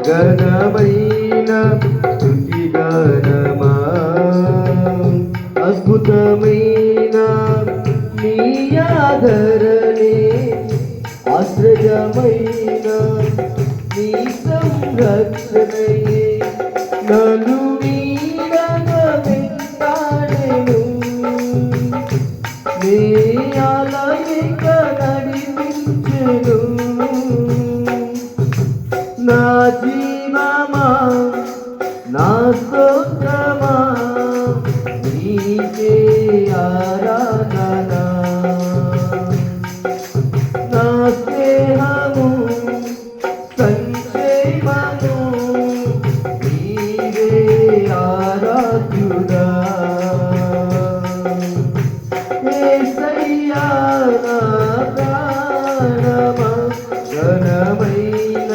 ఘనమైన స్తుతి గానమా అద్భుతమైన నీ ఆదరణే ఆశ్రయమైన నీ సంరక్షణయే నన్ను నీడగా వెంటాడెను నీ ఆలయక నడిపించెను నా జీవమా నా స్తోత్రమా నీకే ఆరాధన నా స్నేహము సంక్షేమము నీవే ఆరాధ్యుడా యేసయ్యా నా ప్రాణమా ఘనమైన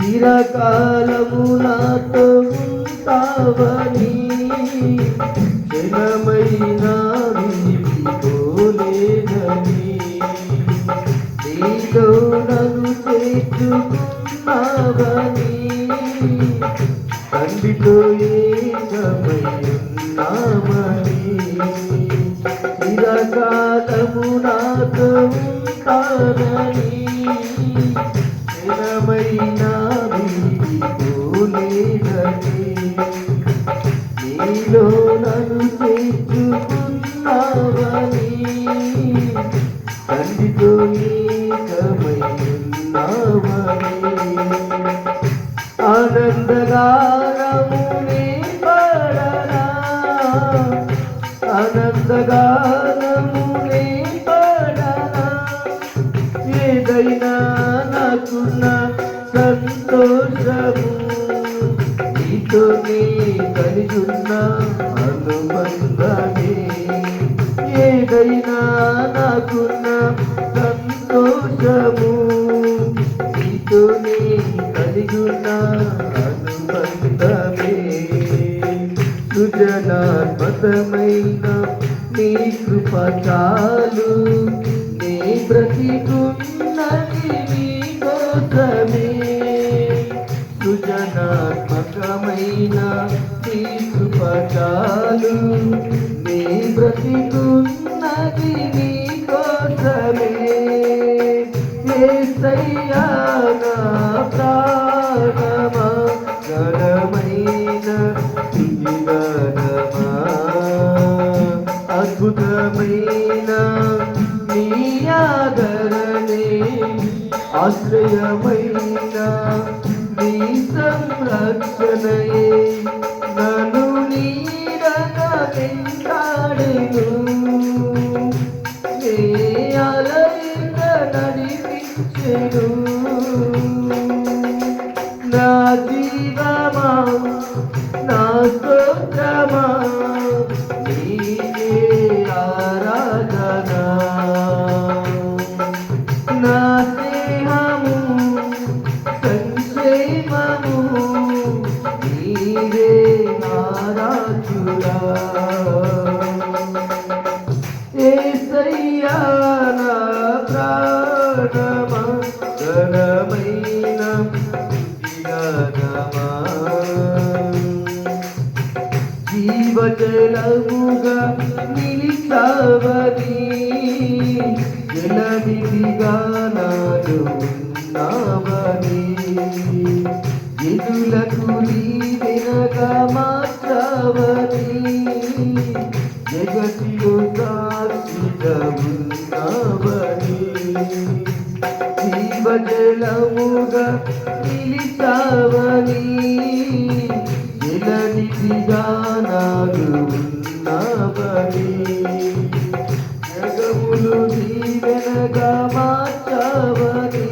చిరకాలము నాతో ఉంటావని క్షణమైన వీడిపోలేదని నీలో నన్ను చేర్చుకున్నావని తండ్రితో ఏకమై ఉన్నామని చిరకాలము నాతో ఉంటానని స్థిరమైన వీడిపోలేదని నీలో నన్ను చేర్చుకున్నావని తండ్రితో ఏకమై ఉన్నావని ఆనందగానమునే పడనా ఆనందగానమునే పడనా ఏదైనా నాకున్న సంతోషము నీతోనే కలిగున్న అనుబంధమే ఏదైనా నాకున్న సంతోషము నీతోనే కలిగున్న అనుబంధమే సృజనాత్మకమైన నీ కృప చాలు నీ బ్రతికున్నది నీ కోసమే సృజనాత్మకమైన నీ కృప చాలు నీ బ్రతికున్నది నీ కోసమే యేసయ్యా నా ప్రాణమా ఘనమైన స్తుతి గానమా అద్భుతమైన నీ ఆదరణే ఆశ్రయమైన నీ సంరక్షణయే నన్ను నీడగా వెంటాడెను నీ ఆలయక నడిపించెను నా జీవమా నా స్తోత్రమా నీకే ఆరాధన నా స్నేహము సంక్షేమము నీవే ఆరాధ్యుడా యేసయ్యా నా ప్రాణమా ఘనమైన స్తుతి గానమా జీవజలముగా నిలిచావని జలనిధిగా నాలో ఉన్నావని ఎదులకు నీవెనగా మార్చావని జగతిలో సాక్షిగా ఉన్నావని జీవజలముగా నిలిచావని జలనిధిగా నాలో ఉన్నావని జగములు నీవెనగా మార్చావని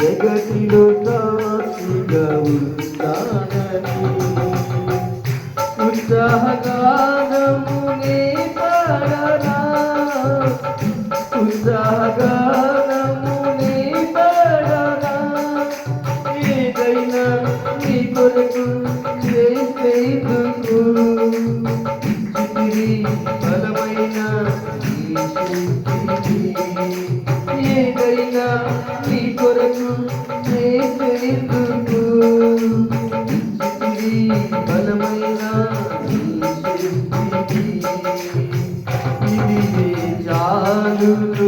జగతిలో సాక్షిగా ఉన్నానని ఉత్సాహగానమునే పడనా ఉత్సాహగానమునే పడనా ఏదైనా నీ కొరకు చేసేందుకు చితిరి బలమైన ఈ శక్తి చాలును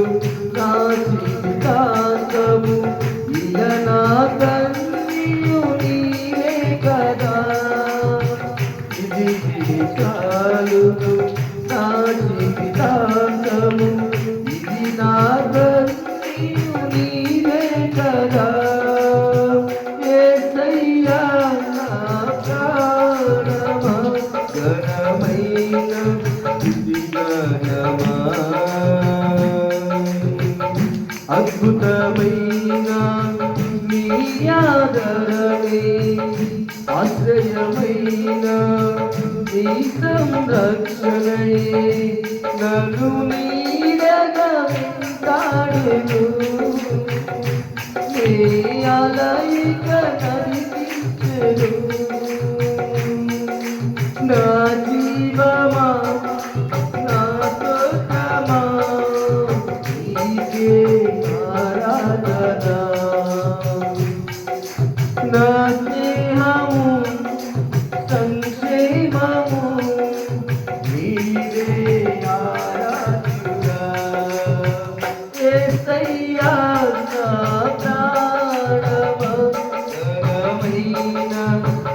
నా జీవితాంతము ఇల నా కన్నీయు నీవే కదా ఇది చాలును నా జీవితాంతము ఇది నా కన్నీయు నీవే కదా యేసయ్యా నా ప్రాణమా ఘనమైన స్తుతిగానమా అద్భుతమైన నీ ఆదరణే ఆశ్రయమైన నీ సంరక్షణయే నన్ను నీడగా వెంటాడును నీ అలయిక నడిపించెను నా జీవమా నా స్వర్గమా నీకే ఆరాధన నా స్నేహము సంక్షేమము నీవే ఆరాధన యేసయ్యా నా ప్రాణమా ఘనమైన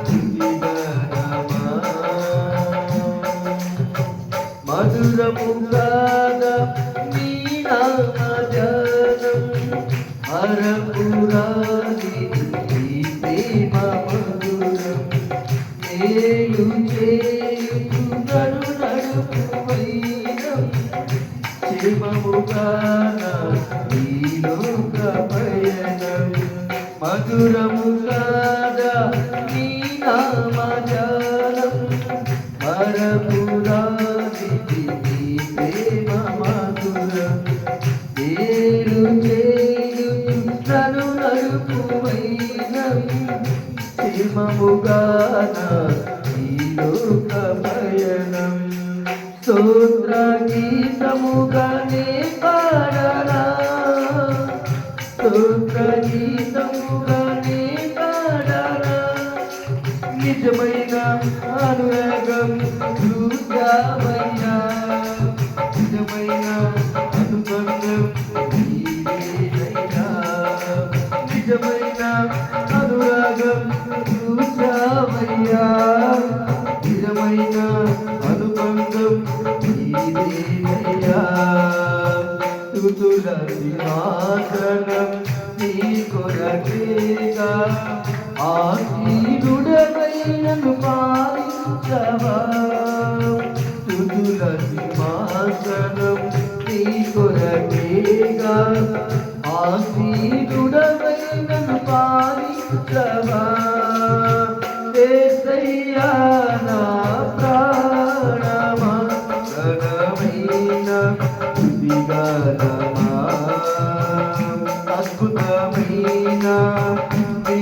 స్తుతిగానమా మధురము కాగా నీ నామజనం హరపురాది నీ ప్రేమ మధురం మేలు చేయుచు నన్ను నడుపు వైనం క్షేమముగాన ఈ లోక పయనం మధురము కాగా నీ నామజనం హరపురాది నీ ప్రేమ మధురం మేలు చేయుచు నన్ను నడుపు వైనం క్షేమముగాన ఈ లోక పయనం స్తోత్ర గీతముగానే పాడనా స్తోత్ర గీతముగానే పాడనా నిజమైన అనురాగం చూసామయ్యా నిజమైన అనుబంధం నీవేనయ్యా నిజమైన అనురాగం చూసామయ్యా నిజమైన అనుబంధం నీవేనయ్యా స్తుతుల సింహాసనం నీ కొరకేగా ఆసీనుడవై నన్ను పాలించవా స్తుతుల సింహాసనం నీ కొరకేగా ఆసీనుడవై నన్ను పాలించవా యేసయ్యా నా ప్రాణమా ఘనమైన స్తుతిగానమా అద్భుతమైన నీ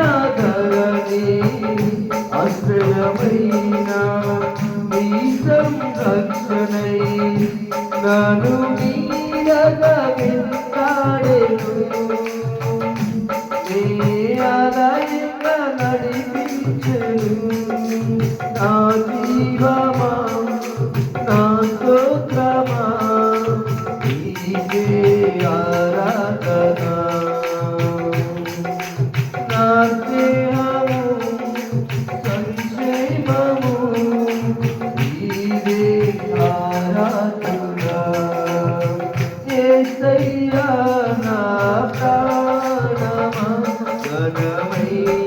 ఆదరణే ఆశ్రయమైన నీ సంరక్షణై నన్ను నీడగా వెంటాడెను నీ అలయిక నడిపించెను నా జీవమా నా స్తోత్రమా నీకే ఆరాధన నా స్నేహము సంక్షేమము నీవే ఆరాధన యేసయ్యా నా ప్రాణమా ఘనమైన